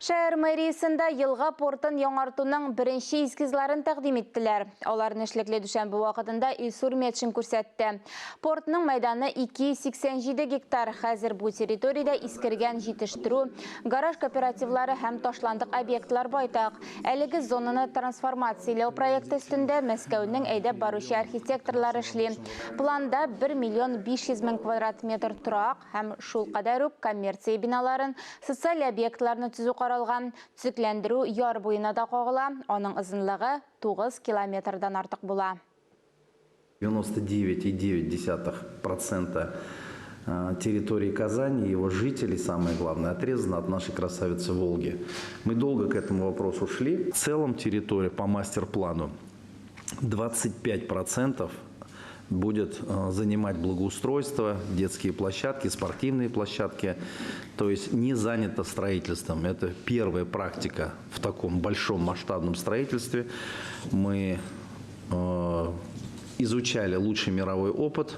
Шәһәр мэриясендә елга портын яңартуның беренче эскизларын тәкъдим иттеләр. Аларны эшлекле дүшәмбе вакытында Илсур Метшин күрсәтте. Портның мәйданы 287 гектар. Хәзер бу территориядә искергән җитештерү, гараж кооперативлары һәм ташландык объектлар байтак. Әлеге зонаны трансформацияләү проекты өстендә Мәскәүнең әйдәп баручы архитекторлары эшли. Планда 1 миллион 500 мең квадрат метр торак һәм шул кадәр үк коммерция биналарын, социаль объектларны төзү каралган. Төзекләндерү яр буена да кагыла. Аның озынлыгы 9 километрдан артык була. 99,9% территории Казани и его жителей, самое главное, отрезано от нашей красавицы Волги. Мы долго к этому вопросу шли. В целом территория по мастер-плану 25% будет занимать благоустройство, детские площадки, спортивные площадки, то есть не занято строительством. Это первая практика в таком большом масштабном строительстве. Мы изучали лучший мировой опыт.